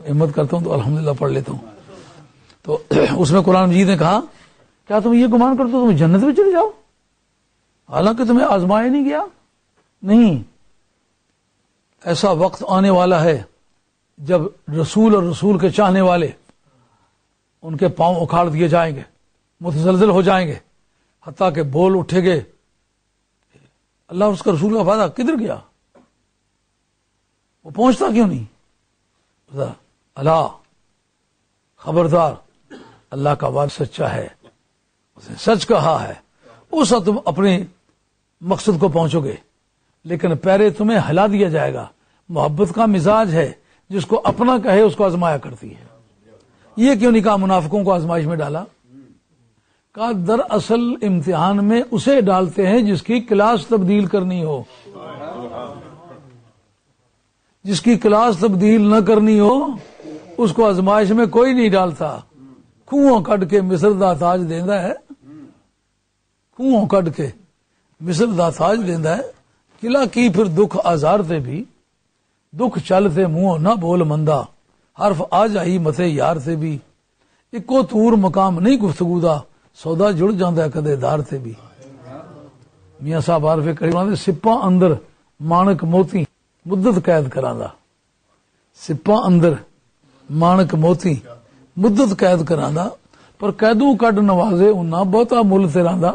ہمت کرتا ہوں تو الحمدللہ پڑھ لیتا ہوں. تو اس میں قرآن مجید نے کہا کیا تم یہ گمان کرتے ہو تم جنت میں چلے جاؤ حالانکہ تمہیں آزمایا نہیں گیا؟ نہیں، ایسا وقت آنے والا ہے جب رسول اور رسول کے چاہنے والے ان کے پاؤں اکھاڑ دیے جائیں گے، متزلزل ہو جائیں گے، حتیٰ کہ بول اٹھے گے اللہ اور اس کا رسول کا وعدہ کدھر گیا؟ وہ پہنچتا کیوں نہیں؟ اللہ خبردار، اللہ کا وعدہ سچا ہے، اس نے سچ کہا ہے. اس وقت تم اپنے مقصد کو پہنچو گے، لیکن پہلے تمہیں ہلا دیا جائے گا. محبت کا مزاج ہے، جس کو اپنا کہے اس کو آزمایا کرتی ہے. یہ کیوں نہیں کہا منافقوں کو آزمائش میں ڈالا؟ کہا دراصل امتحان میں اسے ڈالتے ہیں جس کی کلاس تبدیل کرنی ہو. جس کی کلاس تبدیل نہ کرنی ہو اس کو آزمائش میں کوئی نہیں ڈالتا. کنواں کٹ کے مصر دا تاج دیندا ہے، کنواں کٹ کے مصر دا تاج دیندا ہے. قلعہ کی پھر دکھ آزار تے بھی، دکھ چلتے منہ نہ بول مندا، حرف آ جائی متے یار تے بھی، اکو تور مقام نہیں گفتگو دا، سودا جڑ جاندا ہے کدے دار تے بھی. میاں صاحب عارف کریم نے سپاں اندر مانک موتی مدت قید کراندا، سپاں اندر مانک موتی مدت قید کراندا، پر قیدوں کڈ نوازے انہاں بہتا مل تیراندا،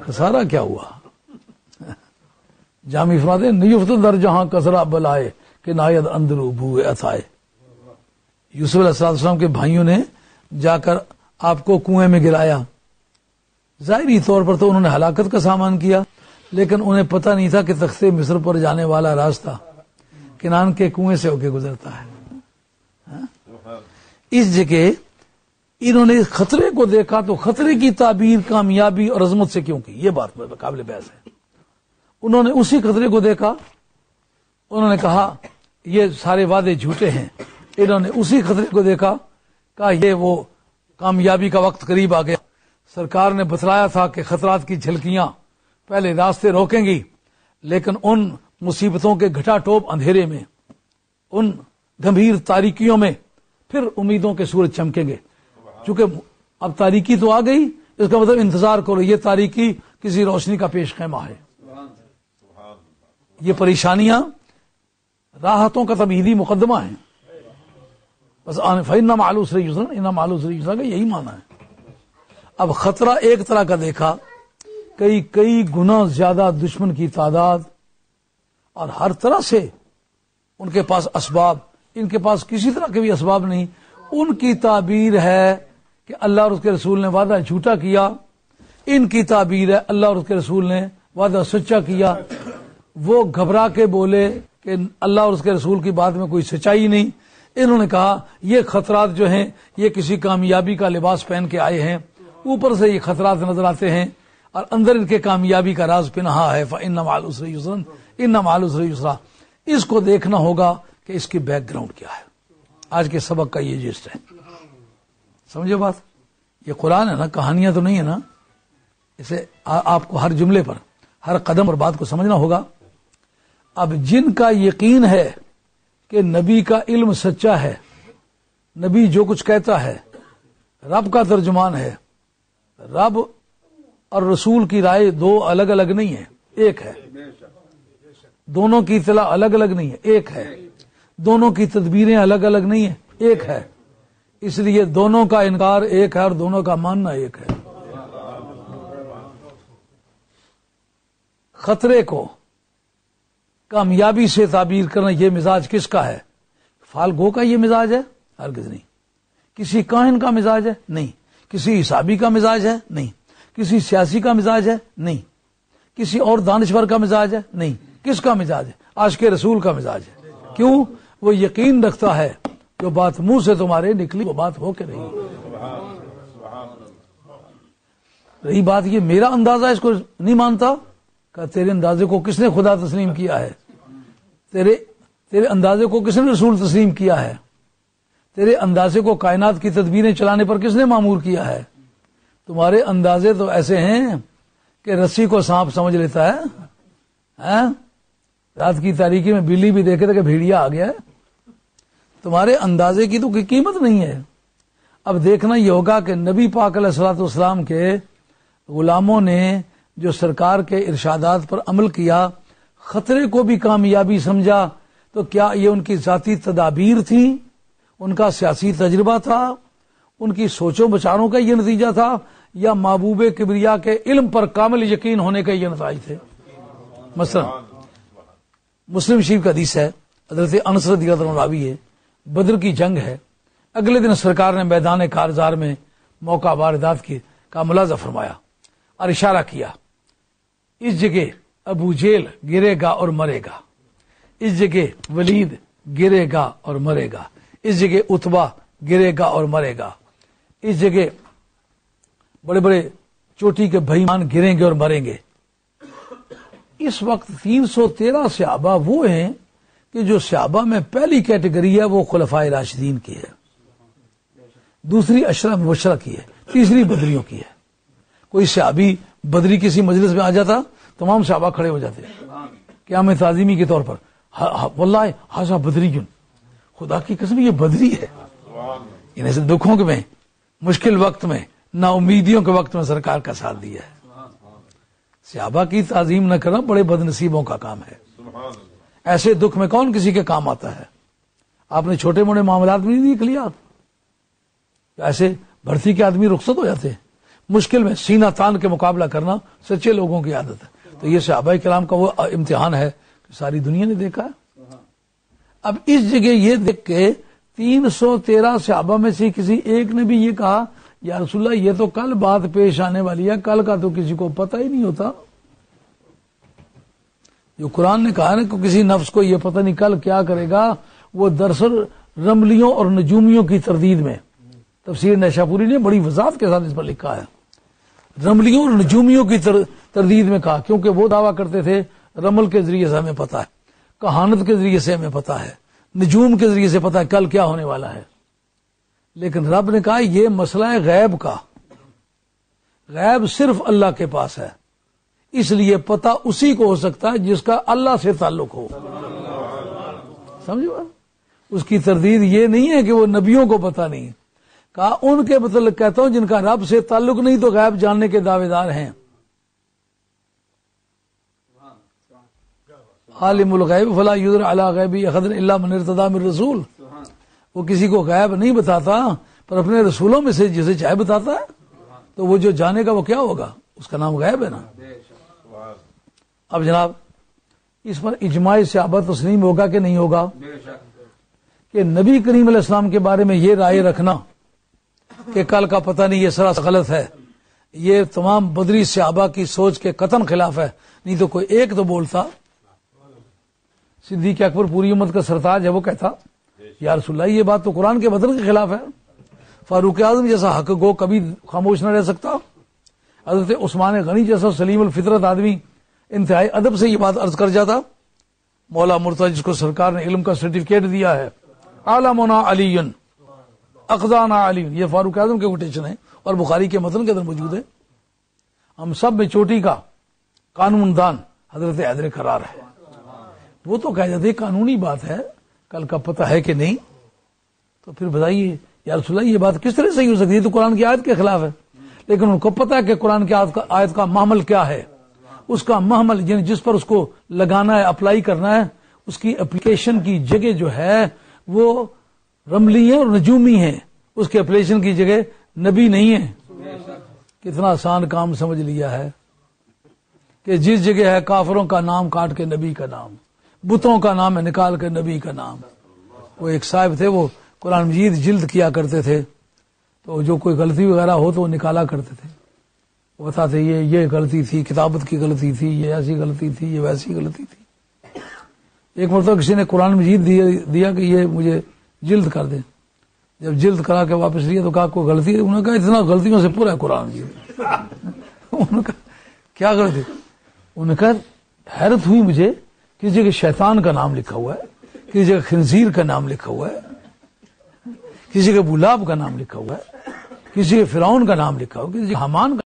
خسارہ کیا ہوا؟ جامی فرماتے نیفت در جہاں کسرا بلائے کہ ناید اندر بوئے عطائے. یوسف علیہ السلام کے بھائیوں نے جا کر آپ کو کنویں میں گرایا. ظاہری طور پر تو انہوں نے ہلاکت کا سامان کیا، لیکن انہیں پتہ نہیں تھا کہ تخت مصر پر جانے والا راستہ کنان کے کنویں سے ہو کے گزرتا ہے. اس جگہ انہوں نے خطرے کو دیکھا تو خطرے کی تعبیر کامیابی اور عظمت سے کیوں کی؟ یہ بات قابل بحث ہے. انہوں نے اسی خطرے کو دیکھا، انہوں نے کہا یہ سارے وعدے جھوٹے ہیں. انہوں نے اسی خطرے کو دیکھا، کہا یہ وہ کامیابی کا وقت قریب آ گیا. سرکار نے بتلایا تھا کہ خطرات کی جھلکیاں پہلے راستے روکیں گی، لیکن ان مصیبتوں کے گھٹا ٹوپ اندھیرے میں، ان گمبھیر تاریکیوں میں پھر امیدوں کے سورج چمکیں گے. چونکہ اب تاریکی تو آ گئی، اس کا مطلب انتظار کرو، یہ تاریکی کسی روشنی کا پیش خیمہ ہے. یہ پریشانیاں راحتوں کا تمہیدی مقدمہ ہیں. بس فَإِنَّ مَعَ الْعُسْرِ يُسْرًا، إِنَّ مَعَ الْعُسْرِ يُسْرًا کا یہی معنی ہے. اب خطرہ ایک طرح کا دیکھا، کئی گنا زیادہ دشمن کی تعداد، اور ہر طرح سے ان کے پاس اسباب، ان کے پاس کسی طرح کے بھی اسباب نہیں. ان کی تعبیر ہے کہ اللہ اور اس کے رسول نے وعدہ جھوٹا کیا، ان کی تعبیر ہے اللہ اور اس کے رسول نے وعدہ سچا کیا. وہ گھبرا کے بولے کہ اللہ اور اس کے رسول کی بات میں کوئی سچائی نہیں. انہوں نے کہا یہ خطرات جو ہیں یہ کسی کامیابی کا لباس پہن کے آئے ہیں، اوپر سے یہ خطرات نظر آتے ہیں اور اندر ان کے کامیابی کا راز پنہا ہے. فَإِنَّ مَعَ الْعُسْرِ يُسْرًا إِنَّ مَعَ الْعُسْرِ يُسْرًا. اس کو دیکھنا ہوگا کہ اس کی بیک گراؤنڈ کیا ہے. آج کے سبق کا یہ جسٹ ہے. سمجھے بات؟ یہ قرآن ہے نا، کہانیاں تو نہیں ہے نا. اسے آپ کو ہر جملے پر، ہر قدم پر بات کو سمجھنا ہوگا. اب جن کا یقین ہے کہ نبی کا علم سچا ہے، نبی جو کچھ کہتا ہے رب کا ترجمان ہے، رب اور رسول کی رائے دو الگ الگ نہیں ہے، ایک ہے. دونوں کی اطلاع الگ الگ نہیں ہے، ایک ہے. دونوں کی تدبیریں الگ الگ نہیں ہیں، ایک ہے. اس لیے دونوں کا انکار ایک ہے اور دونوں کا ماننا ایک ہے. خطرے کو کامیابی سے تعبیر کرنا یہ مزاج کس کا ہے؟ فالگو کا یہ مزاج ہے؟ ہرگز نہیں. کسی کاہن کا مزاج ہے؟ نہیں. کسی حسابی کا مزاج ہے؟ نہیں. کسی سیاسی کا مزاج ہے؟ نہیں. کسی اور دانشور کا مزاج ہے؟ نہیں. کس کا مزاج ہے؟ عاشق رسول کا مزاج ہے. کیوں؟ وہ یقین رکھتا ہے جو بات منہ سے تمہارے نکلی وہ بات ہو کے رہی بات یہ میرا اندازہ اس کو نہیں مانتا کہ تیرے اندازے کو کس نے خدا تسلیم کیا ہے؟ تیرے اندازے کو کس نے رسول تسلیم کیا ہے؟ تیرے اندازے کو کائنات کی تدبیریں چلانے پر کس نے معمور کیا ہے؟ تمہارے اندازے تو ایسے ہیں کہ رسی کو سانپ سمجھ لیتا ہے. رات کی تاریکی میں بلی بھی دیکھے تھا کہ بھیڑیا آ گیا ہے. تمہارے اندازے کی تو کوئی قیمت نہیں ہے۔ اب دیکھنا یہ ہوگا کہ نبی پاک علیہ الصلوۃ والسلام کے غلاموں نے جو سرکار کے ارشادات پر عمل کیا، خطرے کو بھی کامیابی سمجھا، تو کیا یہ ان کی ذاتی تدابیر تھی، ان کا سیاسی تجربہ تھا، ان کی سوچوں بچاروں کا یہ نتیجہ تھا، یا محبوب کبریا کے علم پر کامل یقین ہونے کا یہ نتائج تھے؟ مثلا مسلم شریف کا حدیث ہے، حضرت انس رضی اللہ عنہ راوی ہے، بدر کی جنگ ہے، اگلے دن سرکار نے میدان کارزار میں موقع واردات کی کا ملاحظہ فرمایا اور اشارہ کیا، اس جگہ ابو جیل گرے گا اور مرے گا، اس جگہ ولید گرے گا اور مرے گا، اس جگہ عتبہ گرے گا اور مرے گا، اس جگہ بڑے بڑے چوٹی کے بھائیمان گریں گے اور مریں گے۔ اس وقت 313 صحابہ وہ ہیں کہ جو صحابہ میں پہلی کیٹیگری ہے وہ خلفائے راشدین کی ہے، دوسری عشرہ مبشرہ کی ہے، تیسری بدریوں کی ہے۔ کوئی صحابی بدری کسی مجلس میں آ جاتا، تمام صحابہ کھڑے ہو جاتے قیام تعظیمی کے طور پر، واللہ ھذا بدری، خدا کی قسم یہ بدری ہے، یعنی ایسے دکھوں میں، مشکل وقت میں، نا امیدیوں کے وقت میں سرکار کا ساتھ دیا ہے۔ صحابہ کی تعظیم نہ کرنا بڑے بد نصیبوں کا کام ہے۔ ایسے دکھ میں کون کسی کے کام آتا ہے؟ آپ نے چھوٹے موٹے معاملات میں نہیں دیکھ لیا، ایسے بھرتی کے آدمی رخصت ہو جاتے ہیں۔ مشکل میں سینہ تان کے مقابلہ کرنا سچے لوگوں کی عادت ہے۔ تو یہ صحابہ کرام کا وہ امتحان ہے کہ ساری دنیا نے دیکھا ہے۔ اب اس جگہ یہ دیکھ کے 313 صحابہ میں سے کسی ایک نے بھی یہ کہا، یا رسول اللہ یہ تو کل بات پیش آنے والی ہے، کل کا تو کسی کو پتہ ہی نہیں ہوتا۔ جو قرآن نے کہا نا کہ کسی نفس کو یہ پتہ نہیں کل کیا کرے گا، وہ دراصل رملیوں اور نجومیوں کی تردید میں، تفسیر نیشاپوری نے بڑی وضاحت کے ساتھ اس پر لکھا ہے، رملیوں اور نجومیوں کی تردید میں کہا، کیونکہ وہ دعویٰ کرتے تھے رمل کے ذریعے سے ہمیں پتہ ہے، کہانت کے ذریعے سے ہمیں پتہ ہے، نجوم کے ذریعے سے پتہ ہے کل کیا ہونے والا ہے۔ لیکن رب نے کہا یہ مسئلہ ہے غیب کا، غیب صرف اللہ کے پاس ہے، اس لیے پتہ اسی کو ہو سکتا ہے جس کا اللہ سے تعلق ہو۔ سمجھو، اس کی تردید یہ نہیں ہے کہ وہ نبیوں کو پتہ نہیں، کہا ان کے متعلق کہتا ہوں جن کا رب سے تعلق نہیں تو غیب جاننے کے دعوے دار ہیں۔ عالم الغیب فلا یظہر علی غیبہ احد الا من ارتضی من رسول، وہ کسی کو غیب نہیں بتاتا پر اپنے رسولوں میں سے جسے چاہے بتاتا ہے، تو وہ جو جانے گا وہ کیا ہوگا؟ اس کا نام غیب ہے نا۔ اب جناب اس پر اجماع صحابہ تسلیم ہوگا کہ نہیں ہوگا کہ نبی کریم علیہ السلام کے بارے میں یہ رائے رکھنا کہ کل کا پتہ نہیں، یہ سراسر غلط ہے، یہ تمام بدری صحابہ کی سوچ کے قطعاً خلاف ہے۔ نہیں تو کوئی ایک تو بولتا، صدیق اکبر پوری امت کا سرتاج ہے، وہ کہتا یا رسول اللہ یہ بات تو قرآن کے بدل کے خلاف ہے۔ فاروق اعظم جیسا حق گو کبھی خاموش نہ رہ سکتا، حضرت عثمان غنی جیسا سلیم الفطرت آدمی انتہائی ادب سے یہ بات عرض کر جاتا۔ مولا مرتضی جس کو سرکار نے علم کا سرٹیفکیٹ دیا ہے، عالمنا علی اقضانا علی، یہ فاروق اعظم کے کوٹیشن ہے اور بخاری کے متن کے اندر موجود ہے۔ ہم سب میں چوٹی کا قانون دان حضرت حیدر کرار ہے، وہ تو کہہ جاتے قانونی بات ہے، کل کا پتہ ہے کہ نہیں، تو پھر بتائیے یا رسول اللہ یہ بات کس طرح صحیح ہو سکتی ہے؟ تو قرآن کی آیت کے خلاف ہے۔ لیکن ان کو پتہ ہے کہ قرآن کی آیت کا محمل کیا ہے، اس کا محمل یعنی جس پر اس کو لگانا ہے، اپلائی کرنا ہے، اس کی اپلیکیشن کی جگہ جو ہے وہ رملی ہے اور نجومی ہے، اس کے اپلیکیشن کی جگہ نبی نہیں ہے۔ کتنا آسان کام سمجھ لیا ہے کہ جس جگہ ہے کافروں کا نام کاٹ کے نبی کا نام، بتوں کا نام ہے نکال کے نبی کا نام۔ وہ ایک صاحب تھے، وہ قرآن مجید جلد کیا کرتے تھے، تو جو کوئی غلطی وغیرہ ہو تو وہ نکالا کرتے تھے، وہ بتاتے یہ غلطی تھی، کتابت کی غلطی تھی، یہ ایسی غلطی تھی، یہ ویسی غلطی تھی۔ ایک مرتبہ کسی نے قرآن مجید دیا کہ یہ مجھے جلد کر دیں، جب جلد کرا کے واپس لیا تو کہا کوئی غلطی ہے؟ انہوں نے کہا اتنا غلطیوں سے پورا ہے قرآن مجید۔ انہوں نے کہا کیا غلطی؟ انہوں نے کہا حیرت ہوئی مجھے، کسی جگہ شیطان کا نام لکھا ہوا ہے، کسی جگہ خنزیر کا نام لکھا ہوا ہے، کسی جگہ بلاب کا نام لکھا ہوا ہے، کسی جگہ فرعون کا نام لکھا ہوا ہے، کسی جگہ حمان کا